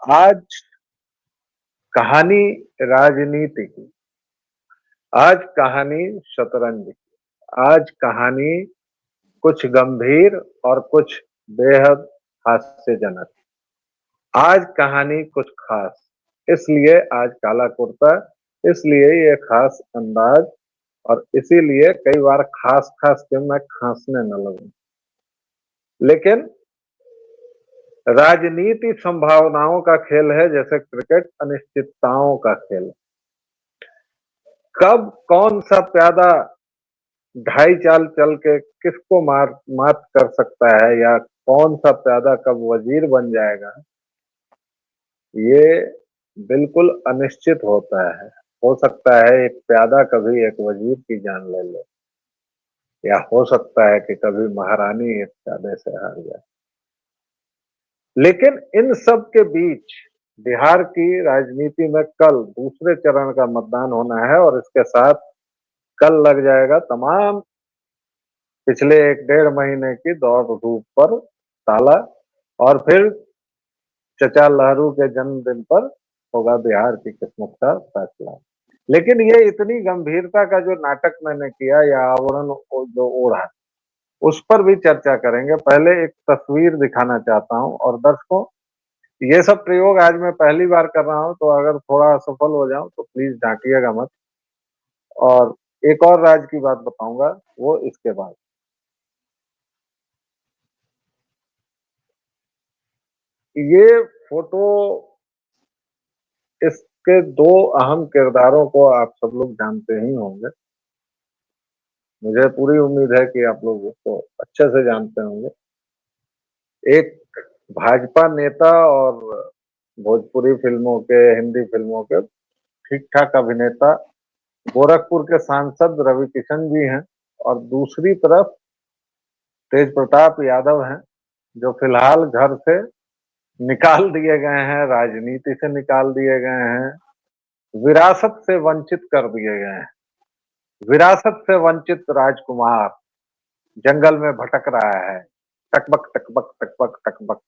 आज कहानी राजनीति की, आज कहानी शतरंज की, आज कहानी कुछ गंभीर और कुछ बेहद हास्यजनक, आज कहानी कुछ खास। इसलिए आज काला कुर्ता, इसलिए ये खास अंदाज, और इसीलिए कई बार खास खास के मैं खांसने न लगूं। लेकिन राजनीति संभावनाओं का खेल है, जैसे क्रिकेट अनिश्चितताओं का खेल। कब कौन सा प्यादा ढाई चाल चल के किसको मात कर सकता है, या कौन सा प्यादा कब वजीर बन जाएगा, ये बिल्कुल अनिश्चित होता है। हो सकता है एक प्यादा कभी एक वजीर की जान ले ले, या हो सकता है कि कभी महारानी एक प्यादे से हार जाए। लेकिन इन सब के बीच बिहार की राजनीति में कल दूसरे चरण का मतदान होना है, और इसके साथ कल लग जाएगा तमाम पिछले 1 डेढ़ महीने की दौड़ धूप पर ताला, और फिर चचा लहरू के जन्मदिन पर होगा बिहार की किस्मत का फैसला। लेकिन ये इतनी गंभीरता का जो नाटक मैंने किया, या आवरण जो ओढ़ा, उस पर भी चर्चा करेंगे। पहले एक तस्वीर दिखाना चाहता हूं, और दर्शकों, ये सब प्रयोग आज मैं पहली बार कर रहा हूं, तो अगर थोड़ा असफल हो जाऊं तो प्लीज डांटिएगा मत। और एक और राज की बात बताऊंगा, वो इसके बाद। ये फोटो, इसके दो अहम किरदारों को आप सब लोग जानते ही होंगे। मुझे पूरी उम्मीद है कि आप लोग उसको अच्छे से जानते होंगे। एक भाजपा नेता और भोजपुरी फिल्मों के, हिंदी फिल्मों के ठीक ठाक अभिनेता, गोरखपुर के सांसद रवि किशन जी हैं, और दूसरी तरफ तेज प्रताप यादव हैं, जो फिलहाल घर से निकाल दिए गए हैं, राजनीति से निकाल दिए गए हैं, विरासत से वंचित कर दिए गए हैं। विरासत से वंचित राजकुमार जंगल में भटक रहा है, टकबक टकबक टकबक टकबक।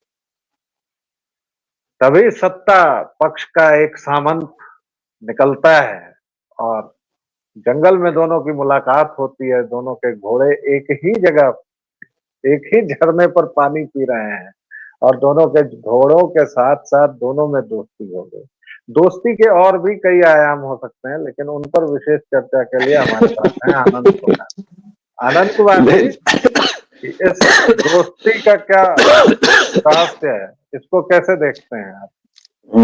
तभी सत्ता पक्ष का एक सामंत निकलता है, और जंगल में दोनों की मुलाकात होती है। दोनों के घोड़े एक ही जगह, एक ही झरने पर पानी पी रहे हैं, और दोनों के घोड़ों के साथ साथ दोनों में दोस्ती हो गई। दोस्ती के और भी कई आयाम हो सकते हैं, लेकिन उन पर विशेष चर्चा के लिए हमारे साथ हैं आनंद कुमार। आनंद कुमार जी, इस दोस्ती का क्या रहस्य है, इसको कैसे देखते हैं आप?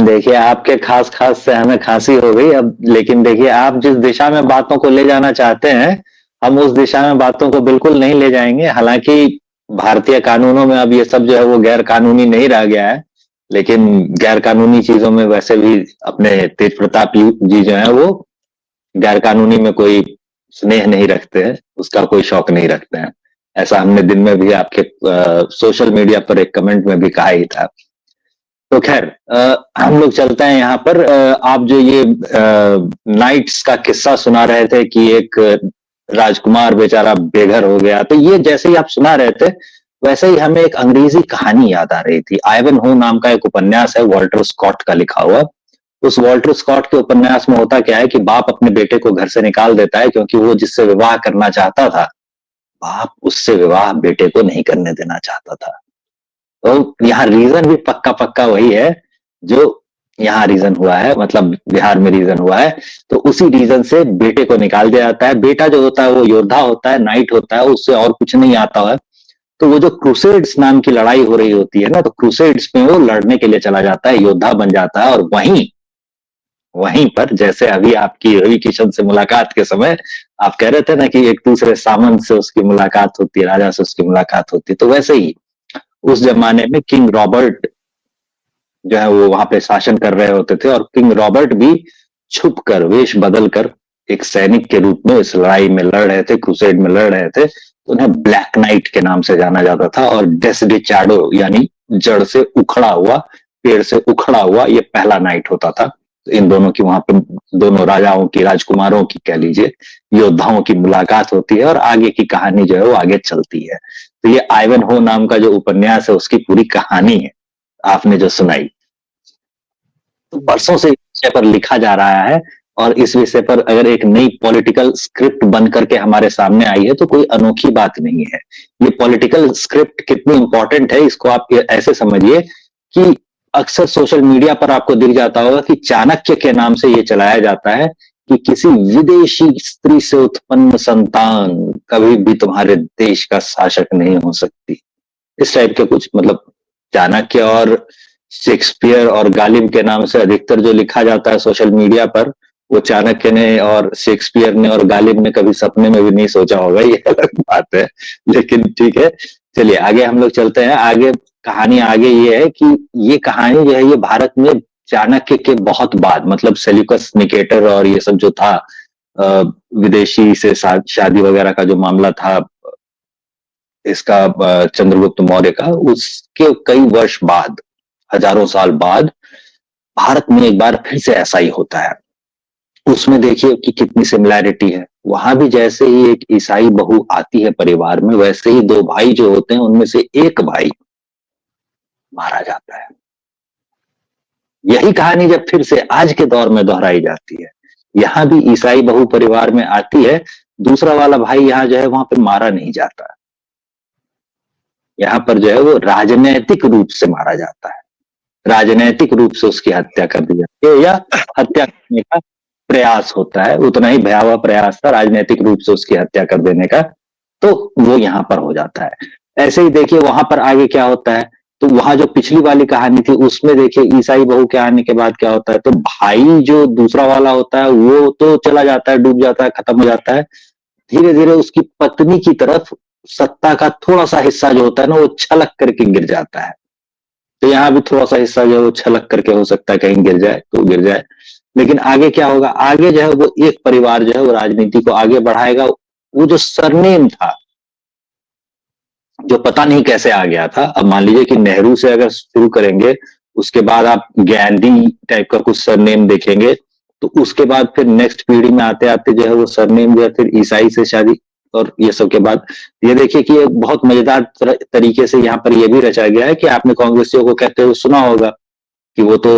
देखिए, आपके खास खास से हमें खांसी हो गई अब। लेकिन देखिए, आप जिस दिशा में बातों को ले जाना चाहते हैं, हम उस दिशा में बातों को बिल्कुल नहीं ले जाएंगे। हालांकि भारतीय कानूनों में अब ये सब जो है वो गैर कानूनी नहीं रह गया है, लेकिन गैर कानूनी चीजों में वैसे भी अपने तेज प्रताप जी जो है वो गैर कानूनी में कोई स्नेह नहीं रखते हैं, उसका कोई शौक नहीं रखते हैं। ऐसा हमने दिन में भी आपके सोशल मीडिया पर एक कमेंट में भी कहा ही था। तो खैर, हम लोग चलते हैं यहाँ पर। आप जो ये नाइट्स का किस्सा सुना रहे थे कि एक राजकुमार बेचारा बेघर हो गया, तो ये जैसे ही आप सुना रहे थे वैसे ही हमें एक अंग्रेजी कहानी याद आ रही थी। आइवन हो नाम का एक उपन्यास है, वॉल्टर स्कॉट का लिखा हुआ। उस वॉल्टर स्कॉट के उपन्यास में होता क्या है कि बाप अपने बेटे को घर से निकाल देता है, क्योंकि वो जिससे विवाह करना चाहता था, बाप उससे विवाह बेटे को नहीं करने देना चाहता था। तो यहाँ रीजन भी पक्का पक्का वही है जो यहाँ रीजन हुआ है, मतलब बिहार में रीजन हुआ है। तो उसी रीजन से बेटे को निकाल दिया जाता है। बेटा जो होता है वो योद्धा होता है, नाइट होता है, उससे और कुछ नहीं आता है। तो वो जो क्रूसेड्स नाम की लड़ाई हो रही होती है ना, तो क्रूसेड्स में वो लड़ने के लिए चला जाता है, योद्धा बन जाता है। और वहीं पर जैसे अभी आपकी रवि किशन से मुलाकात के समय आप कह रहे थे ना कि एक दूसरे सामंत से उसकी मुलाकात होती है, राजा से उसकी मुलाकात होती है, तो वैसे ही उस जमाने में किंग रॉबर्ट जो है वो वहां पे शासन कर रहे होते थे, और किंग रॉबर्ट भी छुप कर, वेश बदल कर एक सैनिक के रूप में इस लड़ाई में लड़ रहे थे, क्रूसेड में लड़ रहे थे। तो उन्हें ब्लैक नाइट के नाम से जाना जाता था, और डेस्डिचाडो यानी जड़ से उखड़ा हुआ, पेड़ से उखड़ा हुआ, ये पहला नाइट होता था। तो इन दोनों की वहां पे, दोनों राजाओं की, राजकुमारों की कह लीजिए, योद्धाओं की मुलाकात होती है, और आगे की कहानी जो है वो आगे चलती है। तो ये आइवन हो नाम का जो उपन्यास है उसकी पूरी कहानी है आपने जो सुनाई। तो बरसों से इस विषय पर लिखा जा रहा है, और इस विषय पर अगर एक नई पॉलिटिकल स्क्रिप्ट बन करके हमारे सामने आई है तो कोई अनोखी बात नहीं है। ये पॉलिटिकल स्क्रिप्ट कितनी इंपॉर्टेंट है, इसको आप ऐसे समझिए कि अक्सर सोशल मीडिया पर आपको दिख जाता होगा कि चाणक्य के नाम से ये चलाया जाता है कि किसी विदेशी स्त्री से उत्पन्न संतान कभी भी तुम्हारे देश का शासक नहीं हो सकती। इस टाइप के कुछ, मतलब चाणक्य और शेक्सपियर और गालिब के नाम से अधिकतर जो लिखा जाता है सोशल मीडिया पर, वो चाणक्य ने और शेक्सपियर ने और गालिब ने कभी सपने में भी नहीं सोचा होगा, ये अलग बात है। लेकिन ठीक है, चलिए आगे हम लोग चलते हैं। आगे कहानी आगे ये है कि ये कहानी जो है ये भारत में चाणक्य के बहुत बाद, मतलब सेल्यूकस निकेटर और ये सब जो था, विदेशी से शादी वगैरह का जो मामला था इसका, चंद्रगुप्त मौर्य का, उसके कई वर्ष बाद, हजारों साल बाद भारत में एक बार फिर से ऐसा ही होता है। उसमें देखिए कि कितनी सिमिलैरिटी है। वहां भी जैसे ही एक ईसाई बहू आती है परिवार में, वैसे ही दो भाई जो होते हैं उनमें से एक भाई मारा जाता है। यही कहानी जब फिर से आज के दौर में दोहराई जाती है, यहां भी ईसाई बहू परिवार में आती है, दूसरा वाला भाई यहाँ जो है वहां पे मारा नहीं जाता, यहाँ पर जो है वो राजनैतिक रूप से मारा जाता है, राजनैतिक रूप से उसकी हत्या कर दी जाती है, या हत्या करने का प्रयास होता है, उतना ही भयावह प्रयास था राजनीतिक रूप से उसकी हत्या कर देने का, तो वो यहाँ पर हो जाता है। ऐसे ही देखिए वहां पर आगे क्या होता है, तो वहां जो पिछली वाली कहानी थी उसमें देखिए ईसाई बहू के आने के बाद क्या होता है, तो भाई जो दूसरा वाला होता है वो तो चला जाता है, डूब जाता है, खत्म हो जाता है। धीरे धीरे उसकी पत्नी की तरफ सत्ता का थोड़ा सा हिस्सा जो होता है ना वो छलक करके गिर जाता है। तो यहाँ भी थोड़ा सा हिस्सा जो है वो छलक करके हो सकता है कहीं गिर जाए तो गिर जाए। लेकिन आगे क्या होगा, आगे जो है वो एक परिवार जो है वो राजनीति को आगे बढ़ाएगा। वो जो सरनेम था, जो पता नहीं कैसे आ गया था, अब मान लीजिए कि नेहरू से अगर शुरू करेंगे, उसके बाद आप गांधी टाइप का कुछ सरनेम देखेंगे, तो उसके बाद फिर नेक्स्ट पीढ़ी में आते आते जो है वो सरनेम जो है फिर ईसाई से शादी, और ये सब के बाद ये देखिए कि एक बहुत मजेदार तरीके से यहाँ पर ये भी रचा गया है कि आपने कांग्रेसियों को कहते हुए सुना होगा कि वो तो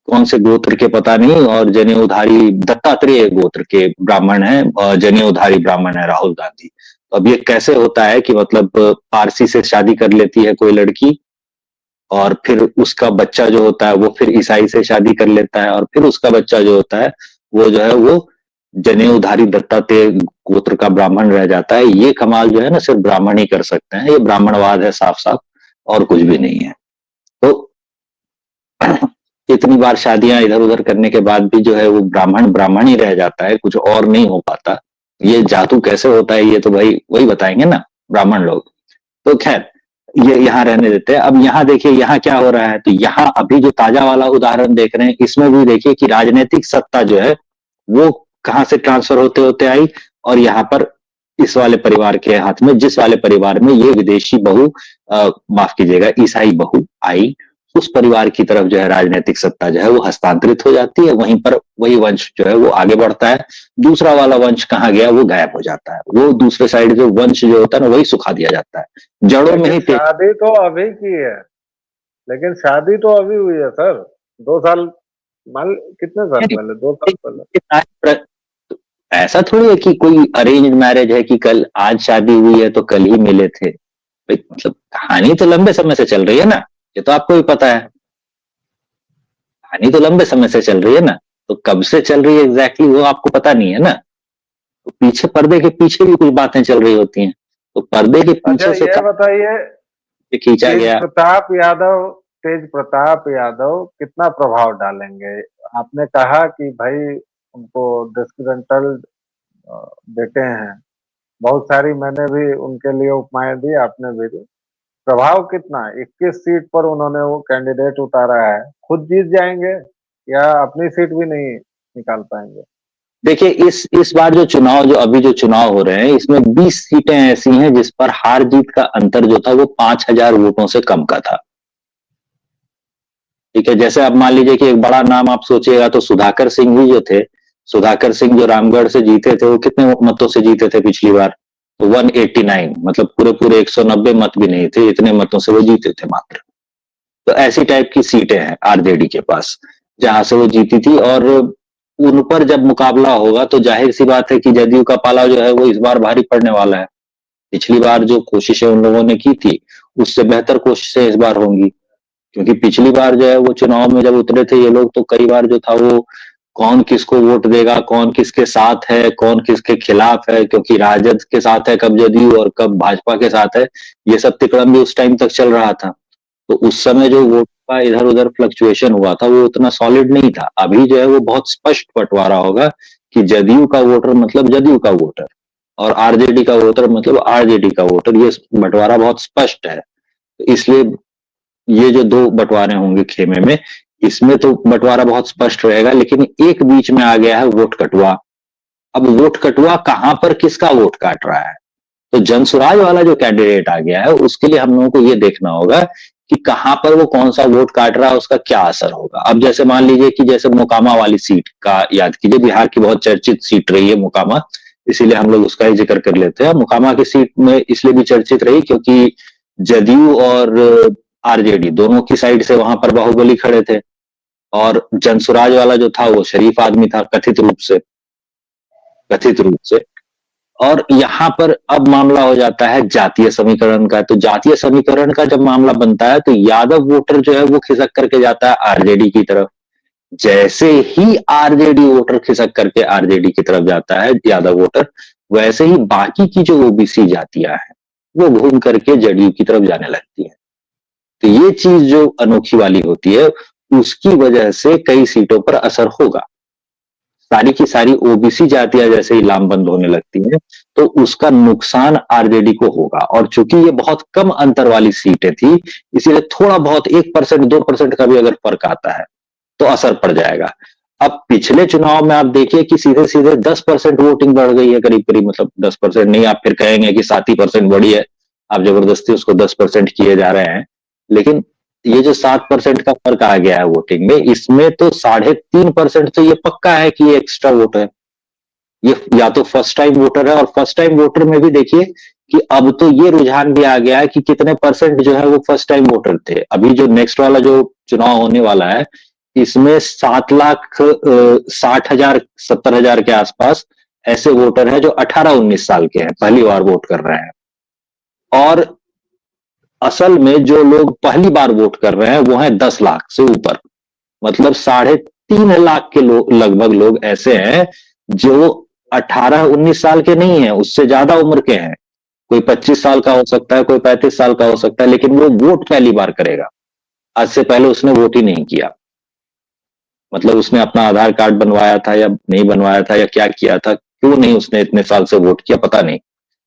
कौन से गोत्र के पता नहीं, और जनेऊधारी दत्तात्रेय गोत्र के ब्राह्मण हैं, और जनेऊधारी ब्राह्मण है राहुल गांधी। तो अब ये कैसे होता है कि मतलब पारसी से शादी कर लेती है कोई लड़की, और फिर उसका बच्चा जो होता है वो फिर ईसाई से शादी कर लेता है, और फिर उसका बच्चा जो होता है वो जो है वो जनेऊधारी दत्तात्रेय गोत्र का ब्राह्मण रह जाता है। ये कमाल जो है ना सिर्फ ब्राह्मण ही कर सकते हैं, ये ब्राह्मणवाद है साफ साफ, और कुछ भी नहीं है। तो इतनी बार शादियां इधर उधर करने के बाद भी जो है वो ब्राह्मण ब्राह्मण ही रह जाता है, कुछ और नहीं हो पाता। ये जादू कैसे होता है ये तो भाई वही बताएंगे ना ब्राह्मण लोग। तो खैर ये यहाँ रहने देते हैं। अब यहाँ देखिए यहाँ क्या हो रहा है, तो यहाँ अभी जो ताजा वाला उदाहरण देख रहे हैं इसमें भी देखिए कि राजनीतिक सत्ता जो है वो कहाँ से ट्रांसफर होते होते आई, और यहाँ पर इस वाले परिवार के हाथ में, जिस वाले परिवार में ये विदेशी बहू, माफ कीजिएगा ईसाई बहू आई, उस परिवार की तरफ जो है राजनीतिक सत्ता जो है वो हस्तांतरित हो जाती है। वहीं पर वही वंश जो है वो आगे बढ़ता है। दूसरा वाला वंश कहाँ गया, वो गायब हो जाता है। वो दूसरे साइड जो वंश जो होता है ना वही सुखा दिया जाता है, जड़ों में ही। शादी तो अभी की है, लेकिन शादी तो अभी हुई है सर, 2 साल, मान कितने साल पहले, 2 साल पहले। ऐसा थोड़ी है कि कोई अरेंज मैरिज है कि कल आज शादी हुई है तो कल ही मिले थे। मतलब कहानी तो लंबे समय से चल रही है ना, ये तो आपको भी पता है, कहानी तो लंबे समय से चल रही है ना। तो कब से चल रही है एग्जैक्टली वो आपको पता नहीं है ना। तो पीछे, पर्दे के पीछे भी कुछ बातें चल रही होती हैं, तो पर्दे के पीछे से ये बताइए, खींचा गया। तेज प्रताप यादव कितना प्रभाव डालेंगे? आपने कहा कि भाई उनको डिस्ग्रंटल बेटे हैं, बहुत सारी मैंने भी उनके लिए उपमाएं दी, आपने भी दी। प्रभाव कितना, 21 सीट पर उन्होंने वो कैंडिडेट उतारा है, खुद जीत जाएंगे या अपनी सीट भी नहीं निकाल पाएंगे? देखिए इस बार जो चुनाव, जो अभी जो चुनाव हो रहे हैं, इसमें 20 सीटें ऐसी हैं जिस पर हार जीत का अंतर जो था वो 5,000 वोटों से कम का था। ठीक है, जैसे आप मान लीजिए कि एक बड़ा नाम आप सोचिएगा तो सुधाकर सिंह भी जो थे, सुधाकर सिंह जो रामगढ़ से जीते थे, वो कितने मतों से जीते थे पिछली बार? तो 189, मतलब पूरे पूरे 190 मत भी नहीं थे, इतने मतों से वो जीते थे मात्र। तो ऐसी टाइप की सीटें हैं आरजेडी के पास, जहां से वो जीती थी। और उन पर जब मुकाबला होगा तो जाहिर सी बात है कि जदयू का पाला जो है वो इस बार भारी पड़ने वाला है। पिछली बार जो कोशिशें उन लोगों ने की थी, उससे बेहतर कोशिशें इस बार होंगी। क्योंकि पिछली बार जो है वो चुनाव में जब उतरे थे ये लोग, तो कई बार जो था वो कौन किसको वोट देगा, कौन किसके साथ है, कौन किसके खिलाफ है, क्योंकि राजद के साथ है कब जदयू और कब भाजपा के साथ है, ये सब तिकड़म भी उस टाइम तक चल रहा था। तो उस समय जो वोट का इधर उधर फ्लक्चुएशन हुआ था वो उतना सॉलिड नहीं था। अभी जो है वो बहुत स्पष्ट बंटवारा होगा कि जदयू का वोटर मतलब जदयू का वोटर, और आरजेडी का वोटर मतलब आरजेडी का वोटर। ये बंटवारा बहुत स्पष्ट है। तो इसलिए ये जो दो बंटवारे होंगे खेमे में, इसमें तो बंटवारा बहुत स्पष्ट रहेगा। लेकिन एक बीच में आ गया है वोट कटुआ। अब वोट कटुआ कहां पर किसका वोट काट रहा है? तो जनसुराज वाला जो कैंडिडेट आ गया है उसके लिए हम लोगों को ये देखना होगा कि कहां पर वो कौन सा वोट काट रहा है, उसका क्या असर होगा। अब जैसे मान लीजिए कि जैसे मोकामा वाली सीट का याद कीजिए, बिहार की बहुत चर्चित सीट रही है मोकामा, इसीलिए हम लोग उसका ही जिक्र कर लेते हैं। मोकामा की सीट में इसलिए भी चर्चित रही क्योंकि जदयू और आरजेडी दोनों की साइड से वहां पर बाहुबली खड़े थे, और जनसुराज वाला जो था वो शरीफ आदमी था कथित रूप से। और यहाँ पर अब मामला हो जाता है जातीय समीकरण का। तो जातीय समीकरण का जब मामला बनता है तो यादव वोटर जो है वो खिसक करके जाता है आरजेडी की तरफ। जैसे ही आरजेडी वोटर खिसक करके आरजेडी की तरफ जाता है यादव वोटर, वैसे ही बाकी की जो ओबीसी जातियां हैं वो घूम करके जदयू की तरफ जाने लगती है। तो ये चीज जो अनोखी वाली होती है उसकी वजह से कई सीटों पर असर होगा। सारी की सारी ओबीसी जातियां जैसे ही लामबंद होने लगती हैं तो उसका नुकसान आरजेडी को होगा। और चूंकि ये बहुत कम अंतर वाली सीटें थी, इसीलिए थोड़ा बहुत 1% 2% का भी अगर फर्क आता है तो असर पड़ जाएगा। अब पिछले चुनाव में आप देखिए कि सीधे सीधे 10% वोटिंग बढ़ गई है, करीब करीब, मतलब 10% नहीं, आप फिर कहेंगे कि 7% बढ़ी है, आप जबरदस्ती उसको 10% किए जा रहे हैं। लेकिन ये जो 7% का फर्क आ गया है वोटिंग में, इसमें तो 3.5% तो ये पक्का है कि ये एक्स्ट्रा वोट है। ये या तो फर्स्ट टाइम वोटर है, और फर्स्ट टाइम वोटर में भी देखिए कि अब तो ये रुझान भी आ गया है कि कितने परसेंट जो है वो फर्स्ट टाइम वोटर थे। अभी जो नेक्स्ट वाला जो चुनाव होने वाला है, इसमें 7,60,000 70,000 के आसपास ऐसे वोटर हैं जो 18-19 साल के हैं, पहली बार वोट कर रहे हैं। और असल में जो लोग पहली बार वोट कर रहे हैं वो हैं 10 लाख से ऊपर। मतलब 3.5 लाख के लगभग लोग ऐसे हैं जो 18-19 साल के नहीं है, उससे ज्यादा उम्र के हैं। कोई 25 साल का हो सकता है, कोई 35 साल का हो सकता है, लेकिन वो वोट पहली बार करेगा। आज से पहले उसने वोट ही नहीं किया। मतलब उसने अपना आधार कार्ड बनवाया था या नहीं बनवाया था या क्या किया था, क्यों नहीं उसने इतने साल से वोट किया पता नहीं।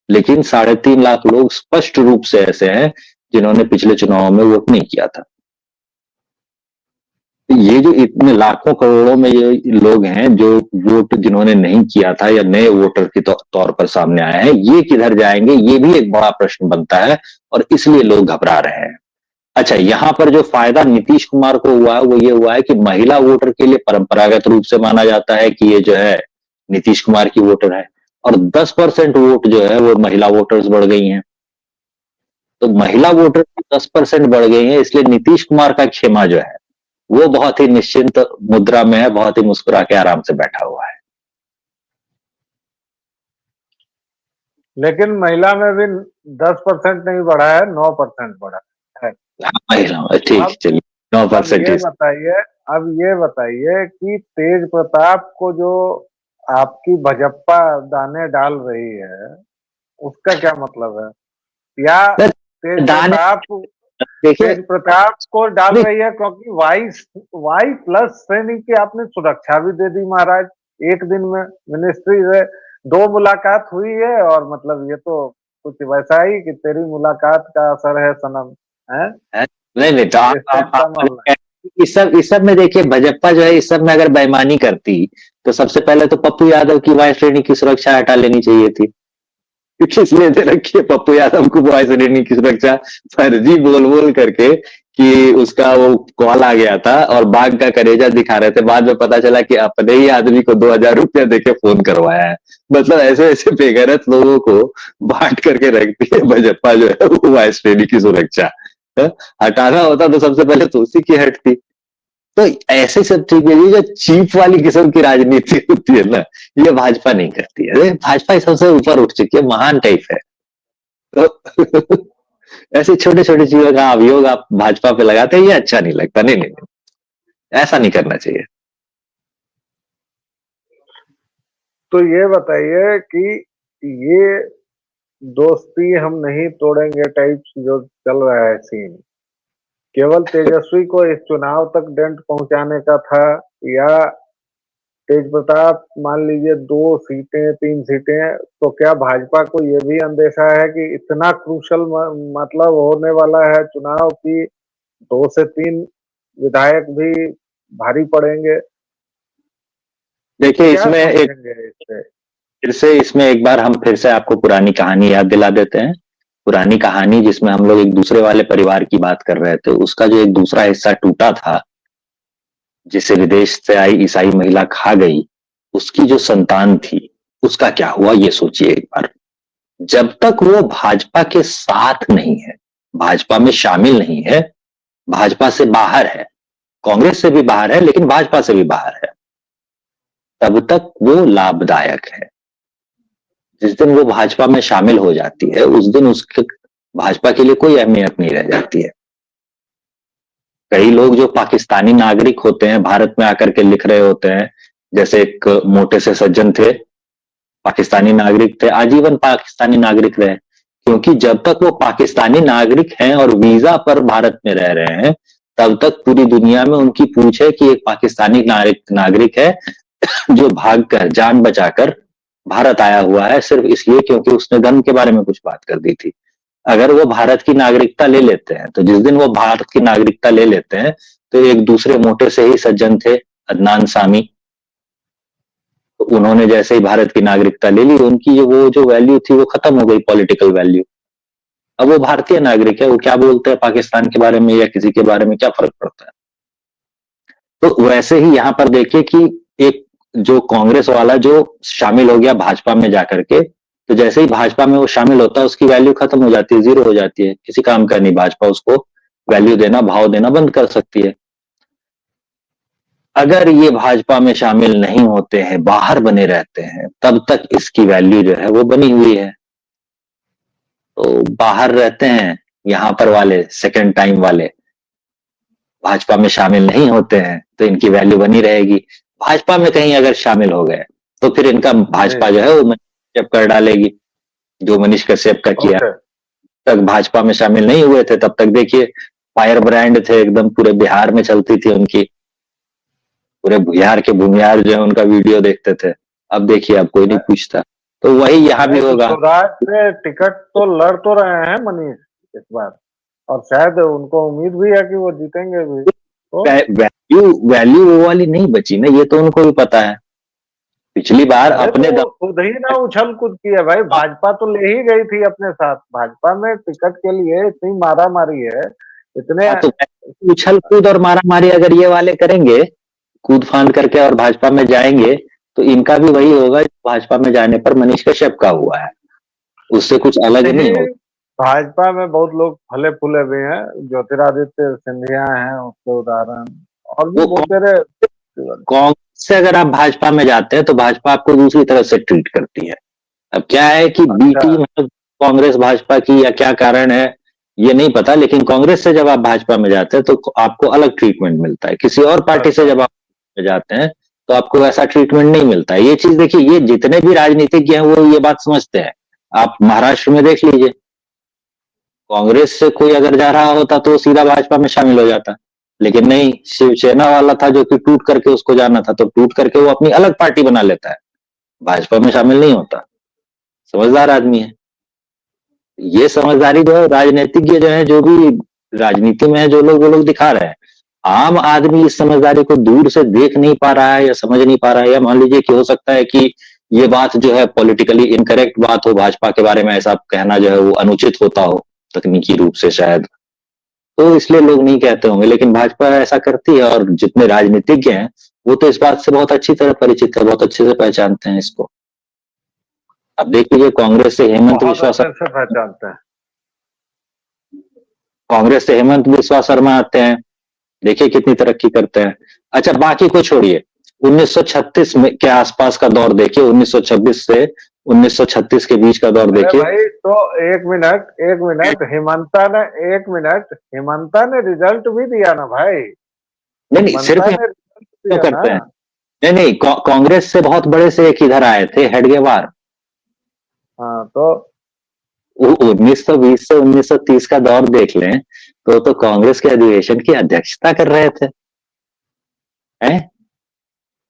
लेकिन 3.5 लाख लोग स्पष्ट रूप से ऐसे हैं जिन्होंने पिछले चुनाव में वोट नहीं किया था। ये जो इतने लाखों करोड़ों में ये लोग हैं जो वोट जिन्होंने नहीं किया था या नए वोटर के तौर पर सामने आए हैं, ये किधर जाएंगे, ये भी एक बड़ा प्रश्न बनता है, और इसलिए लोग घबरा रहे हैं। अच्छा, यहाँ पर जो फायदा नीतीश कुमार को हुआ है वो ये हुआ है कि महिला वोटर के लिए परंपरागत रूप से माना जाता है कि ये जो है नीतीश कुमार की वोटर है, और 10% वोट जो है वो महिला वोटर्स बढ़ गई हैं। तो महिला वोटर 10% बढ़ गई है, इसलिए नीतीश कुमार का खेमा जो है वो बहुत ही निश्चिंत मुद्रा में है, बहुत ही मुस्कुरा के आराम से बैठा हुआ है। लेकिन महिला में भी 10% नहीं बढ़ा है, 9% बढ़ा है। महिला ठीक, चलिए 9%। अब ये बताइए कि तेज प्रताप को जो आपकी भाजपा दाने डाल रही है उसका क्या मतलब है? या तेज प्रताप को डाल रही है क्योंकि वाई प्लस श्रेणी की आपने सुरक्षा भी दे दी महाराज। एक दिन में मिनिस्ट्री से 2 मुलाकात हुई है, और मतलब ये तो कुछ वैसा ही कि तेरी मुलाकात का असर है सनम है। नहीं तो आप इस सब में देखिए, भाजपा जो है इस सब में अगर बेईमानी करती तो सबसे पहले तो पप्पू यादव की वाई श्रेणी की सुरक्षा हटा लेनी चाहिए थी। इसलिए दे रखी है पप्पू यादव को वाई श्रेणी की सुरक्षा, फर्जी बोल बोल करके कि उसका वो कॉल आ गया था और बाघ का करेजा दिखा रहे थे, बाद में पता चला कि अपने ही आदमी को 2,000 रुपया देके फोन करवाया है। मतलब ऐसे ऐसे बेगैरत लोगों को बांट करके रखती है भाजपा जो है वो वाई श्रेणी की सुरक्षा। हटाना होता तो सबसे पहले तो उसी की हटती। तो ऐसे सब चीजें, ये जो चीप वाली किस्म की राजनीति होती है ना, ये भाजपा नहीं करती है। अरे भाजपा सबसे ऊपर उठ चुकी है, महान टाइप है। तो ऐसे छोटे छोटे चीजों का अभियोग आप भाजपा पे लगाते हैं, ये अच्छा नहीं लगता। नहीं नहीं नहीं, ऐसा नहीं करना चाहिए। तो ये बताइए कि ये दोस्ती हम नहीं तोड़ेंगे टाइप जो चल रहा है सीन, केवल तेजस्वी को इस चुनाव तक डेंट पहुंचाने का था, या तेज प्रताप मान लीजिए 2 सीटें 3 सीटें, तो क्या भाजपा को ये भी अंदेशा है कि इतना क्रूशल मतलब होने वाला है चुनाव की 2 से 3 विधायक भी भारी पड़ेंगे? देखिए क्या इसमें एक समझेंगे इससे? फिर से इसमें एक बार हम फिर से आपको पुरानी कहानी याद दिला देते हैं। पुरानी कहानी जिसमें हम लोग एक दूसरे वाले परिवार की बात कर रहे थे, उसका जो एक दूसरा हिस्सा टूटा था, जिसे विदेश से आई ईसाई महिला खा गई, उसकी जो संतान थी, उसका क्या हुआ ये सोचिए एक बार। जब तक वो भाजपा के साथ नहीं है, भाजपा में शामिल नहीं है, भाजपा से बाहर है, कांग्रेस से भी बाहर है लेकिन भाजपा से भी बाहर है, तब तक वो लाभदायक है। जिस दिन वो भाजपा में शामिल हो जाती है, उस दिन उसके भाजपा के लिए कोई अहमियत नहीं रह जाती है। कई लोग जो पाकिस्तानी नागरिक होते हैं, भारत में आकर के लिख रहे होते हैं, जैसे एक मोटे से सज्जन थे, पाकिस्तानी नागरिक थे, आजीवन पाकिस्तानी नागरिक रहे, क्योंकि जब तक वो पाकिस्तानी नागरिक हैं और वीजा पर भारत में रह रहे हैं, तब तक पूरी दुनिया में उनकी पूछ है कि एक पाकिस्तानी नागरिक है जो भागकर जान बचाकर भारत आया हुआ है, सिर्फ इसलिए क्योंकि उसने धर्म के बारे में कुछ बात कर दी थी। अगर वो भारत की नागरिकता ले लेते हैं, तो जिस दिन वो भारत की नागरिकता ले लेते हैं, तो एक दूसरे मोटे से ही सज्जन थे, अदनान सामी, तो उन्होंने जैसे ही भारत की नागरिकता ले ली, उनकी वो जो वैल्यू थी वो खत्म हो गई, पॉलिटिकल वैल्यू। अब वो भारतीय नागरिक है, वो क्या बोलते हैं पाकिस्तान के बारे में या किसी के बारे में क्या फर्क पड़ता है। तो वैसे ही यहां पर देखिए कि एक जो कांग्रेस वाला जो शामिल हो गया भाजपा में जाकर के, तो जैसे ही भाजपा में वो शामिल होता है, उसकी वैल्यू खत्म हो जाती है, जीरो हो जाती है, किसी काम का नहीं। भाजपा उसको वैल्यू देना, भाव देना बंद कर सकती है। अगर ये भाजपा में शामिल नहीं होते हैं, बाहर बने रहते हैं, तब तक इसकी वैल्यू जो है वो बनी हुई है। तो बाहर रहते हैं यहां पर वाले सेकंड टाइम वाले, भाजपा में शामिल नहीं होते हैं, तो इनकी वैल्यू बनी रहेगी। भाजपा में कहीं अगर शामिल हो गए, तो फिर इनका भाजपा जो है वो कश्यप कर डालेगी, जो मनीष कश्यप का किया। ओके। तक भाजपा में शामिल नहीं हुए थे, तब तक देखिए फायर ब्रांड थे एकदम, पूरे बिहार में चलती थी उनकी, पूरे बिहार के भूमिहार जो है उनका वीडियो देखते थे। अब देखिए अब कोई नहीं पूछता। तो वही यहाँ भी नहीं तो होगा। स्वराज से टिकट तो लड़ तो रहे हैं मनीष इस बार, और शायद उनको उम्मीद भी है कि वो जीतेंगे भी, तो वैल्यू वैल्यू वो वाली नहीं बची ना, ये तो उनको भी पता है। पिछली बार अरे तो अपने वो दम खुद ही ना उछल कूद की है भाई, भाजपा तो ले ही गई थी अपने साथ, भाजपा में टिकट के लिए इतनी मारा मारी है, इतने। तो उछल कूद और मारा मारी अगर ये वाले करेंगे, कूद फांद करके और भाजपा में जाएंगे, तो इनका भी वही होगा जो भाजपा में जाने पर मनीष कश्यप का हुआ है, उससे कुछ अलग नहीं नहीं, होगा। भाजपा में बहुत लोग फले फूले भी हैं, ज्योतिरादित्य सिंधिया हैं उसके उदाहरण, और भी वो बहुत सारे। कांग्रेस से अगर आप भाजपा में जाते हैं, तो भाजपा आपको दूसरी तरह से ट्रीट करती है। अब क्या है कि बी अच्छा। टीम है कांग्रेस भाजपा की, या क्या कारण है ये नहीं पता, लेकिन कांग्रेस से जब आप भाजपा में जाते हैं तो आपको अलग ट्रीटमेंट मिलता है। किसी और पार्टी से अच्छा। जब आप में जाते हैं, तो आपको ऐसा ट्रीटमेंट नहीं मिलता है। ये चीज देखिए, ये जितने भी राजनीतिज्ञ हैं वो ये बात समझते हैं। आप महाराष्ट्र में देख लीजिए, कांग्रेस से कोई अगर जा रहा होता तो वो सीधा भाजपा में शामिल हो जाता, लेकिन नहीं, शिवसेना वाला था जो कि टूट करके उसको जाना था, तो टूट करके वो अपनी अलग पार्टी बना लेता है, भाजपा में शामिल नहीं होता। समझदार आदमी है। ये समझदारी जो है राजनीतिज्ञ जो है, जो भी राजनीति में है जो लोग, वो लोग दिखा रहे हैं। आम आदमी इस समझदारी को दूर से देख नहीं पा रहा है या समझ नहीं पा रहा है, या मान लीजिए कि हो सकता है कि ये बात जो है पॉलिटिकली इनकरेक्ट बात हो, भाजपा के बारे में ऐसा कहना जो है वो अनुचित होता हो तकनीकी रूप से शायद, तो इसलिए लोग नहीं कहते होंगे, लेकिन भाजपा ऐसा करती है। और जितने राजनीतिज्ञ हैं वो तो इस बात से बहुत अच्छी तरह परिचित है, बहुत अच्छे से पहचानते हैं इसको। अब देख लीजिए कांग्रेस से हेमंत बहुत विश्वा अच्छे से पहचानते हैं। कांग्रेस से हेमंत बिस्वा शर्मा आते हैं, देखिए कितनी तरक्की करते हैं। अच्छा बाकी को छोड़िए, 1936 में के आसपास का दौर देखिए, 1926 से 1936 के बीच का दौर अरे देखिए। भाई तो एक मिनट हिमंता ने रिजल्ट भी दिया ना भाई, नहीं नहीं, सिर्फ हिमंता ने रिजल्ट क्यों दिया ना। करते हैं? नहीं नहीं, कांग्रेस से बहुत बड़े से एक इधर आए थे, हेडगेवार। हाँ तो 1920 से 1930 का दौर देख लें तो कांग्रेस के अधिवेशन की अध्यक्षता कर रहे थे, हैं?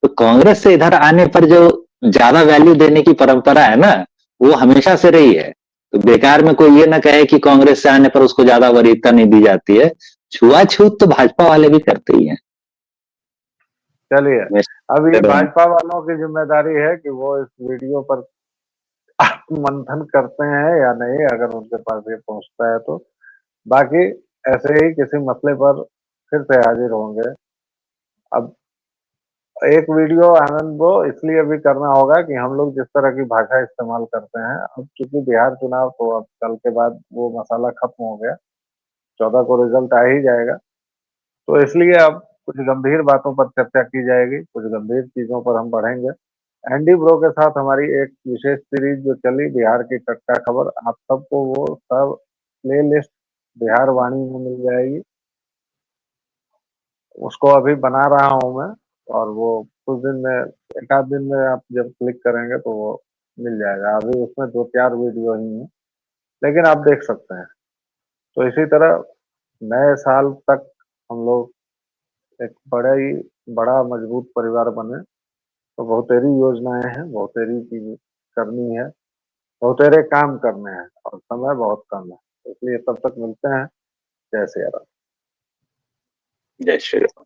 तो कांग्रेस से इधर आने पर जो ज्यादा वैल्यू देने की परंपरा है ना, वो हमेशा से रही है। तो बेकार में कोई ये ना कहे कि कांग्रेस से आने पर उसको ज्यादा वरीयता नहीं दी जाती है। छुआछूत तो भाजपा वाले भी करते ही हैं। चलिए, अब ये कर रहे हैं। भाजपा वालों की जिम्मेदारी है कि वो इस वीडियो पर मंथन करते हैं या नहीं, अगर उनके पास ये पहुंचता है तो। बाकी ऐसे ही किसी मसले पर फिर से हाजिर होंगे। अब एक वीडियो आनंद वो इसलिए भी करना होगा कि हम लोग जिस तरह की भाषा इस्तेमाल करते हैं, अब चूंकि बिहार चुनाव तो अब कल के बाद वो मसाला खत्म हो गया, 14 को रिजल्ट आ ही जाएगा, तो इसलिए अब कुछ गंभीर बातों पर चर्चा की जाएगी, कुछ गंभीर चीजों पर हम बढ़ेंगे। एंडी ब्रो के साथ हमारी एक विशेष सीरीज जो चली बिहार की टटका खबर, आप सबको वो सब प्ले लिस्ट बिहार वाणी में मिल जाएगी। उसको अभी बना रहा हूँ मैं, और वो कुछ दिन में, एक आध दिन में आप जब क्लिक करेंगे तो वो मिल जाएगा। अभी उसमें 2-4 वीडियो ही हैं, लेकिन आप देख सकते हैं। तो इसी तरह नए साल तक हम लोग एक बड़ा मजबूत परिवार बने। तो बहुतेरी योजनाएं हैं, बहुतेरी चीजें करनी है, बहुतेरे काम करने हैं, और समय बहुत कम है, इसलिए तब तक मिलते हैं। जय श्री राम। जय श्री राम।